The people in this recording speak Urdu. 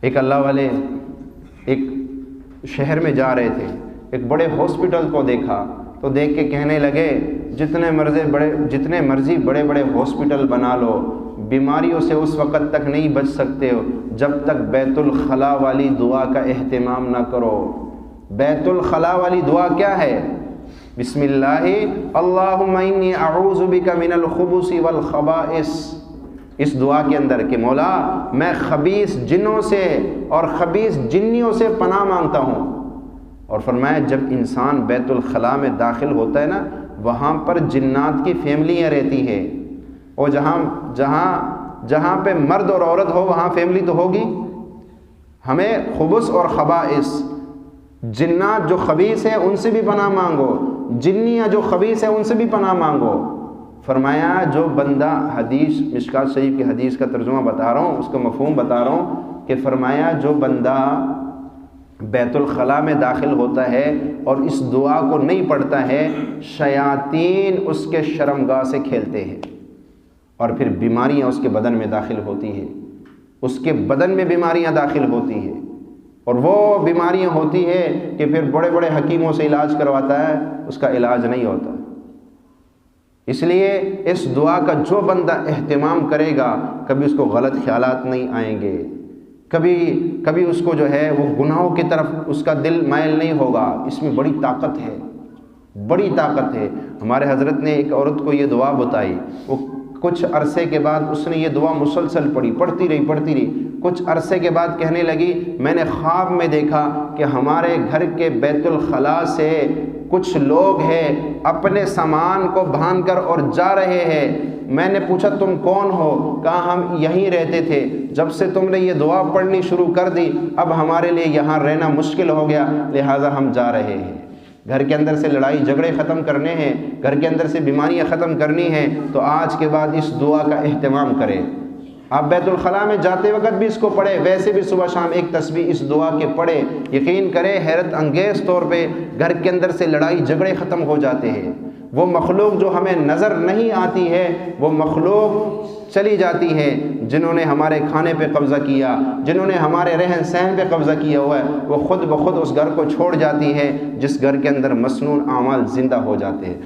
ایک اللہ والے ایک شہر میں جا رہے تھے، ایک بڑے ہاسپٹل کو دیکھا تو دیکھ کے کہنے لگے جتنے مرضی بڑے بڑے ہاسپٹل بنا لو، بیماریوں سے اس وقت تک نہیں بچ سکتے ہو جب تک بیت الخلاء والی دعا کا اہتمام نہ کرو۔ بیت الخلاء والی دعا کیا ہے؟ بسم اللہ اللہم انی اعوذ بک من الخبث والخبائث۔ اس دعا کے اندر کہ مولا میں خبیث جنوں سے اور خبیث جنیوں سے پناہ مانگتا ہوں۔ اور فرمایا جب انسان بیت الخلاء میں داخل ہوتا ہے نا، وہاں پر جنات کی فیملیاں رہتی ہیں، اور جہاں پہ مرد اور عورت ہو وہاں فیملی تو ہوگی۔ ہمیں خبث اور خبائث، جنات جو خبیث ہیں ان سے بھی پناہ مانگو، جنیاں جو خبیث ہیں ان سے بھی پناہ مانگو۔ فرمایا جو بندہ حدیث مشکات شریف کی حدیث کا ترجمہ بتا رہا ہوں، اس کا مفہوم بتا رہا ہوں کہ فرمایا جو بندہ بیت الخلاء میں داخل ہوتا ہے اور اس دعا کو نہیں پڑھتا ہے، شیاطین اس کے شرمگاہ سے کھیلتے ہیں اور پھر بیماریاں اس کے بدن میں داخل ہوتی ہیں، اس کے بدن میں بیماریاں داخل ہوتی ہیں، اور وہ بیماریاں ہوتی ہے کہ پھر بڑے بڑے حکیموں سے علاج کرواتا ہے، اس کا علاج نہیں ہوتا۔ اس لیے اس دعا کا جو بندہ اہتمام کرے گا کبھی اس کو غلط خیالات نہیں آئیں گے، کبھی اس کو جو ہے وہ گناہوں کی طرف اس کا دل مائل نہیں ہوگا۔ اس میں بڑی طاقت ہے، بڑی طاقت ہے۔ ہمارے حضرت نے ایک عورت کو یہ دعا بتائی، وہ کچھ عرصے کے بعد اس نے یہ دعا مسلسل پڑھتی رہی۔ کچھ عرصے کے بعد کہنے لگی میں نے خواب میں دیکھا کہ ہمارے گھر کے بیت الخلاء سے کچھ لوگ ہیں اپنے سامان کو باندھ کر اور جا رہے ہیں۔ میں نے پوچھا تم کون ہو؟ کہا ہم یہیں رہتے تھے، جب سے تم نے یہ دعا پڑھنی شروع کر دی اب ہمارے لیے یہاں رہنا مشکل ہو گیا، لہٰذا ہم جا رہے ہیں۔ گھر کے اندر سے لڑائی جھگڑے ختم کرنے ہیں، گھر کے اندر سے بیماریاں ختم کرنی ہیں، تو آج کے بعد اس دعا کا اہتمام کریں۔ آپ بیت الخلاء میں جاتے وقت بھی اس کو پڑھیں، ویسے بھی صبح شام ایک تسبیح اس دعا کے پڑھیں۔ یقین کریں حیرت انگیز طور پہ گھر کے اندر سے لڑائی جھگڑے ختم ہو جاتے ہیں۔ وہ مخلوق جو ہمیں نظر نہیں آتی ہے وہ مخلوق چلی جاتی ہے، جنہوں نے ہمارے کھانے پہ قبضہ کیا، جنہوں نے ہمارے رہن سہن پہ قبضہ کیا ہوا ہے، وہ خود بخود اس گھر کو چھوڑ جاتی ہے، جس گھر کے اندر مسنون اعمال زندہ ہو جاتے ہیں۔